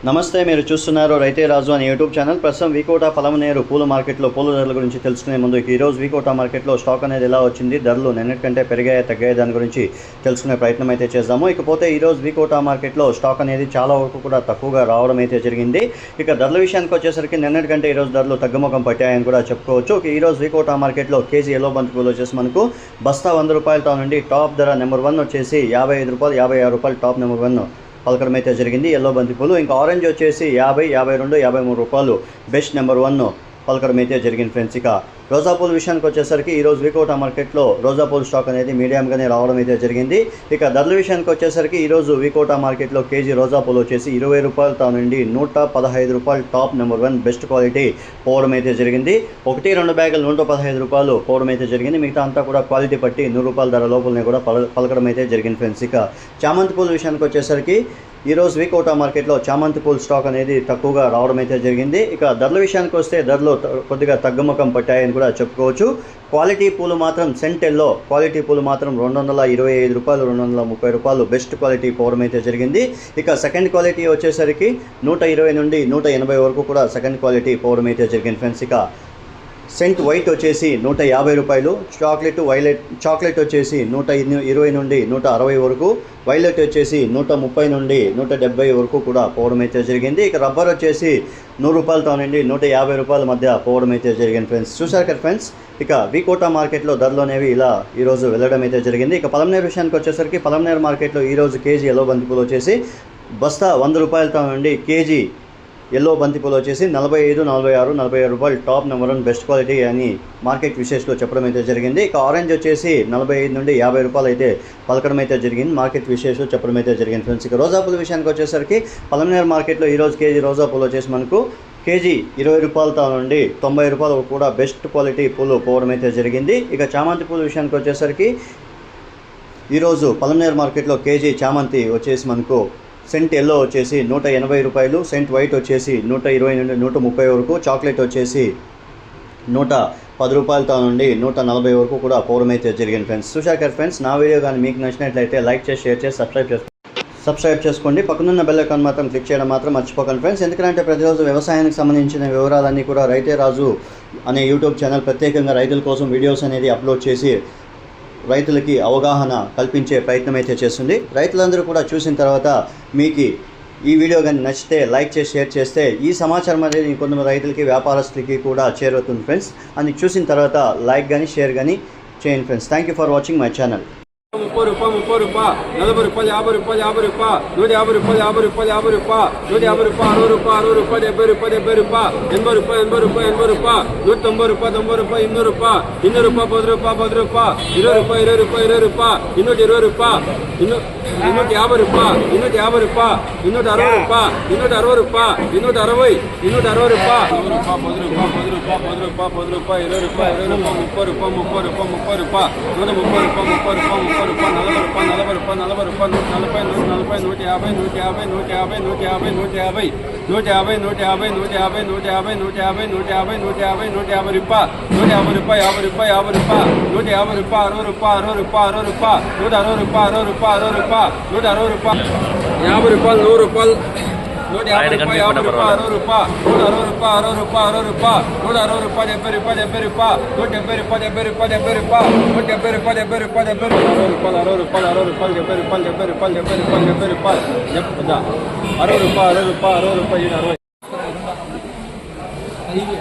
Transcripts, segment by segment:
నమస్తే, మీరు చూస్తున్నారు రైతే రాజు అనే యూట్యూబ్ ఛానల్. ప్రస్తుతం వికోట పలమనేరు పూల మార్కెట్లో పూల ధరల గురించి తెలుసుకునే ముందు ఈరోజు వికోట మార్కెట్లో స్టాక్ అనేది ఎలా వచ్చింది, ధరలు నిన్నటికంటే పెరిగాయా తగ్గాయా దాని గురించి తెలుసుకునే ప్రయత్నం అయితే చేద్దాము. ఇకపోతే ఈరోజు వికోట మార్కెట్లో స్టాక్ అనేది చాలా వరకు కూడా తక్కువగా రావడం అయితే జరిగింది. ఇక ధరల విషయానికి వచ్చేసరికి నిన్నటికంటే ఈరోజు ధరలు తగ్గుముఖం పట్టాయని కూడా చెప్పుకోవచ్చు. ఈరోజు వికోట మార్కెట్లో కేజీ ఎల్లో బంతి పూలు వచ్చేసి మనకు బస్తా 100 రూపాయలతో నుండి టాప్ ధర నెంబర్ 1 వచ్చేసి 55 రూపాయలు, 56 రూపాయలు టాప్ నెంబర్ 1 పలకడం అయితే జరిగింది ఎల్లో బంతిపూలు. ఇంకా ఆరెంజ్ వచ్చేసి 50, 52, 53 రూపాయలు బెస్ట్ నెంబర్ 1 పలకడం అయితే జరిగింది ఫ్రెండ్స్. ఇక రోజా పూల విషయానికి వచ్చేసరికి ఈరోజు వికోట మార్కెట్లో రోజా పూల స్టాక్ అనేది మీడియంగానే రావడం అయితే జరిగింది. ఇక ధరల విషయానికి వచ్చేసరికి ఈరోజు వికోట మార్కెట్లో కేజీ రోజా పూలు వచ్చేసి 20 రూపాయలతో నుండి 115 రూపాయలు టాప్ నెంబర్ 1 బెస్ట్ క్వాలిటీ పోవడం అయితే జరిగింది. 1-2 బ్యాగులు 115 రూపాయలు పోవడం అయితే జరిగింది. మిగతా అంతా కూడా క్వాలిటీ పట్టి 100 రూపాయల ధర లోపలనే కూడా పలకడం అయితే జరిగింది ఫ్రెండ్స్. ఇక చామంతి పూల విషయానికి వచ్చేసరికి ఈరోజు వికోట మార్కెట్లో చామంతి పూల స్టాక్ అనేది తక్కువగా రావడం అయితే జరిగింది. ఇక ధరల విషయానికి వస్తే ధరలు కొద్దిగా తగ్గుముఖం పట్టాయని కూడా చెప్పుకోవచ్చు. క్వాలిటీ పూలు మాత్రం సెంటెల్లో క్వాలిటీ పూలు మాత్రం 225 రూపాయలు, 230 రూపాయలు బెస్ట్ క్వాలిటీ పోవడం అయితే జరిగింది. ఇక సెకండ్ క్వాలిటీ వచ్చేసరికి 120 నుండి 180 వరకు కూడా సెకండ్ క్వాలిటీ పోవడం అయితే జరిగింది ఫ్రెండ్స్. ఇక సెంట్ వైట్ వచ్చేసి 150 రూపాయలు, చాక్లెట్ వచ్చేసి 120 నుండి 160 వరకు, వైలెట్ వచ్చేసి 130 నుండి 170 వరకు కూడా పోవడం అయితే జరిగింది. ఇక రబ్బర్ వచ్చేసి 100 రూపాయలతో నుండి 150 రూపాయల మధ్య పోవడం అయితే జరిగింది ఫ్రెండ్స్. చూశారు కదా ఫ్రెండ్స్, ఇక వికోట మార్కెట్లో ధరలు అనేవి ఇలా ఈరోజు వెళ్ళడం అయితే జరిగింది. ఇక పలమనేరు విషయానికి వచ్చేసరికి పలమనేరు మార్కెట్లో ఈరోజు కేజీ ఎల్లో బంతిపూలు వచ్చేసి బస్తా 100 రూపాయలతో నుండి కేజీ ఎల్లో బంతిపూలు వచ్చేసి 45, 46, 47 రూపాయలు టాప్ నెంబర్ 1 బెస్ట్ క్వాలిటీ అని మార్కెట్ విశేషలో చెప్పడం అయితే జరిగింది. ఇక ఆరెంజ్ వచ్చేసి 45 నుండి 50 రూపాయలు అయితే పలకడం అయితే జరిగింది, మార్కెట్ విశేషలో చెప్పడం అయితే జరిగింది ఫ్రెండ్స్. ఇక రోజా పూల విషయానికి వచ్చేసరికి పలమనేరు మార్కెట్లో ఈరోజు కేజీ రోజా పూలు వచ్చేసి మనకు కేజీ 20 రూపాయలతో నుండి 90 రూపాయలు కూడా బెస్ట్ క్వాలిటీ పూలు పోవడం అయితే జరిగింది. ఇక చామంతి పూల విషయానికి వచ్చేసరికి ఈరోజు పలమనేరు మార్కెట్లో కేజీ చామంతి వచ్చేసి మనకు సెంట్ ఎల్లో వచ్చేసి 180 రూపాయలు, సెంట్ వైట్ వచ్చేసి 120 నుండి 130 వరకు, చాక్లెట్ వచ్చేసి 110 రూపాయలతో నుండి 140 వరకు కూడా పోవడం అయితే జరిగింది ఫ్రెండ్స్. చూశాక ఫ్రెండ్స్, నా వీడియో కానీ మీకు నచ్చినట్లయితే లైక్ చేసి, షేర్ చేసి, సబ్స్క్రైబ్ చేసుకోండి. పక్కనున్న బెల్ ఐకాన్ మాత్రం క్లిక్ చేయడం మాత్రం మర్చిపోకండి ఫ్రెండ్స్. ఎందుకంటే ప్రతిరోజు వ్యవసాయానికి సంబంధించిన వివరాలన్నీ కూడా రైతే రాజు అనే యూట్యూబ్ ఛానల్ ప్రత్యేకంగా రైతుల కోసం వీడియోస్ అనేది అప్లోడ్ చేసి రైతులకి అవగాహన కల్పించే ప్రయత్నం అయితే చేస్తుంది. రైతులందరూ కూడా చూసిన తర్వాత మీకు ఈ వీడియో కానీ నచ్చితే లైక్ చేసి, షేర్ చేస్తే ఈ సమాచారం అనేది కొంతమంది రైతులకి, వ్యాపారస్తులకి కూడా చేరుతుంది ఫ్రెండ్స్. అని చూసిన తర్వాత లైక్ కానీ, షేర్ కానీ చేయండి friends. Thank you for watching my channel. 30 రూపాయలు, 40 రూపాయలు, 40 రూపాయలు, 50 రూపాయలు, 50 రూపాయలు, 150 రూపాయలు, 50 రూపాయలు, 50 రూపాయలు, 150 రూపాయలు, 60 రూపాయలు, 60 రూపాయలు, 70 రూపాయలు, 70 రూపాయలు, 80 రూపాయలు, 80 రూపాయలు, 80 రూపాయలు, 190 రూపాయలు, 90 రూపాయలు, 200 రూపాయలు, 200 రూపాయలు, 10 రూపాయలు, 10 రూపాయలు, 20 రూపాయలు, 20 రూపాయలు, 20 రూపాయలు, 220 రూపాయలు, 250 రూపాయలు, 250 రూపాయలు, 260 రూపాయలు, 260, 260 రూపాయలు, 10 రూపాయలు, 10 రూపాయలు, 10 రూపాయలు, 10 రూపాయలు, 20 రూపాయలు, 20 రూపాయలు, 30 రూపాయలు, 30 రూపాయలు, 30 రూపాయలు, 130 రూపాయలు, 30 రూపాయలు, 30 రూపాయలు, 40 రూపాయలు, 40 రూపాయలు, 40 రూపాయలు, 140, 140, 150, 150, 150, 150, 150, 150, 150, 150, 150, 150, 150, 150, 150 రూపాయలు, 150 రూపాయలు, 50 రూపాయలు, 50 రూపాయలు, 150 రూపాయలు, 60 రూపాయలు, 60 రూపాయలు, 60 రూపాయలు, 160 రూపాయలు, 60 రూపాయలు, 60 రూపాయలు, 160 రూపాయలు, 50 రూపాయలు, 100 రూపాయలు, 150 రూపాయలు, 50 రూపాయలు, 60 రూపాయలు, 160 రూపాయలు, 60 రూపాయలు, 60 రూపాయలు, 160 రూపాయలు, 70 రూపాయలు, 70 రూపాయలు, 170 రూపాయలు, 70 రూపాయలు, 70 రూపాయలు, 170 రూపాయలు, 70 రూపాయలు, 70 రూపాయలు, 60 రూపాయలు, 60 రూపాయలు, 70 రూపాయలు, 70 రూపాయలు, 70 రూపాయలు, 70 రూపాయలు, 60 రూపాయలు, 60 రూపాయలు, 60 రూపాయలు, 60.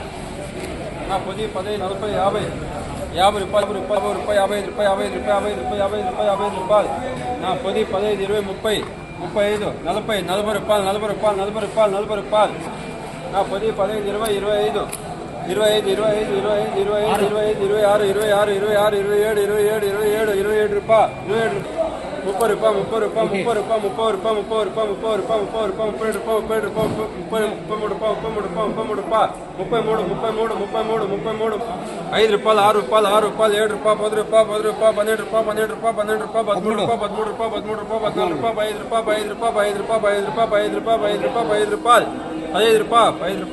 10, 15, 40, 50, 50 రూపాయలు, 50 రూపాయలు, 55 రూపాయలు, 55 రూపాయలు, 55 రూపాయలు, 50 రూపాయలు, 10, 15, 20, 30, 35, 40, 40 రూపాయలు, 40 రూపాయలు, 40 రూపాయలు, 40 రూపాయలు, 10, 15, 20, 25, 25, 25, 25, 25, 25, 26, 26, 26, 27, 27, 27, 27 రూపాయలు, 27 30 రూపాయలు, 30 రూపాయలు, 30 రూపాయలు, 30 రూపాయలు, 30 రూపాయలు, 30 రూపాయలు, 30 రూపాయలు, 30 రూపాయలు, 30 రూపాయలు, 33 రూపాయలు, 33 రూపాయలు, 33, 33, 33, 33, 5 రూపాయలు, 6 రూపాయలు, 6 రూపాయలు, 7 రూపాయలు, 10 రూపాయలు, 10 రూపాయలు, 12 రూపాయలు, 12 రూపాయలు, 12 రూపాయలు, 13 రూపాయలు, 13 రూపాయలు, 13 రూపాయలు, 14 రూపాయలు, 5 రూపాయలు, 5 రూపాయలు, 5 రూపాయలు, 5 రూపాయలు, 5 రూపాయలు, 5 రూపాయలు, 5 రూపాయలు, 5 రూపాయలు, 5 రూపాయలు, 15,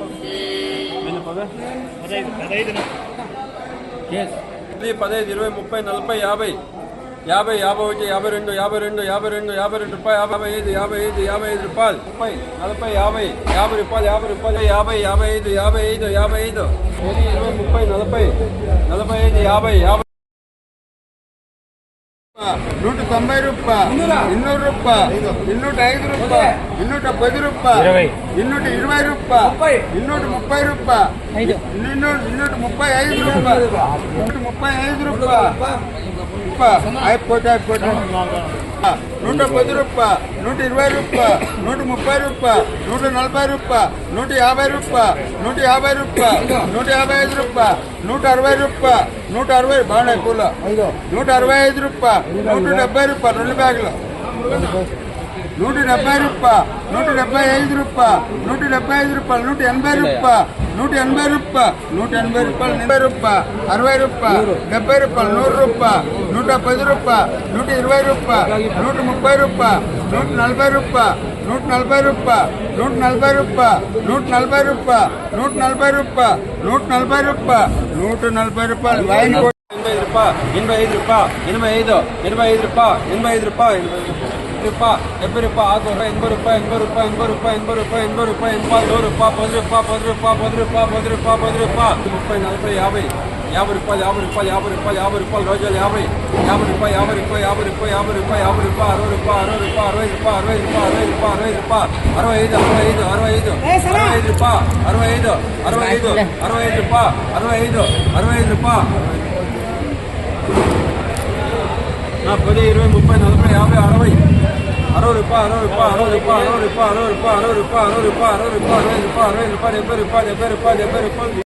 20, 30, 40, 50, 50, 51, 52, 52, 52, 52 రూపాయలు, 55, 55, 55 రూపాయలు, 30, 40, 50, 50 రూపాయలు, 50 రూపాయలు, 50, 55, 55, 55, 20, 30, 40, 45, 50, 50. 190 రూపాయలు, 200 రూపాయలు, 205 రూపాయలు, 210 రూపాయలు, 220 రూపాయలు, 230 రూపాయలు, 235 రూపాయలు, 135 రూపాయలు, అయిపోతే 110 రూపాయలు, 120 రూపాయలు, 130 రూపాయలు, 140 రూపాయలు, 150 రూపాయలు, 150 రూపాయలు, 155 రూపాయలు, 160 రూపాయలు, 160 బాగున్నాయి పూల, 165 రూపాయలు, 170 రూపాయలు, 2 బ్యాగులు, 170 రూపాయలు, 175 రూపాయలు, 175 రూపాయలు, 180 రూపాయలు, 180 రూపాయలు, 180 రూపాయలు, 80 రూపాయలు, 60 రూపాయలు, 70 రూపాయలు, 100 రూపాయలు, 110 రూపాయలు, 120 రూపాయలు, 130 రూపాయలు, 140 రూపాయలు, 140 రూపాయలు, 140 రూపాయలు, 140 రూపాయలు, 140 రూపాయలు, 140 రూపాయలు, 140 రూపాయలు, 85 రూపాయలు, 85 రూపాయలు, 85 రూపాయలు, 85 రూపాయలు, 70 రూపాయలు, 80 రూపాయలు, 80 రూపాయలు, 80 రూపాయలు, 80 రూపాయలు, 80 రూపాయలు, 100 రూపాయలు, 10 రూపాయలు, 10 రూపాయలు, 10 రూపాయలు, 10 రూపాయలు, 30, 40, 50 రూపాయలు, 50 రూపాయలు, 50 రూపాయలు, 50 రూపాయలు, రోజులు 50, 50 రూపాయలు, 50 రూపాయలు, 50 రూపాయలు, 50 రూపాయలు, 50 రూపాయలు, 60 రూపాయలు, 60 రూపాయలు, 60 రూపాయలు, 60 రూపాయలు, 60 రూపాయలు, 65 రూపాయలు, 65 రూపాయలు, 65 రూపాయలు, 65 రూపాయలు, 10, 20, 30, 40, 50, 60 రూపాయలు, 60 రూపాయలు, 60 రూపాయలు, 60 రూపాయలు, 60 రూపాయలు, 60 రూపాయలు, 60 రూపాయలు, 60 రూపాయలు, 70 రూపాయలు, 70 రూపాయలు, 70 రూపాయలు.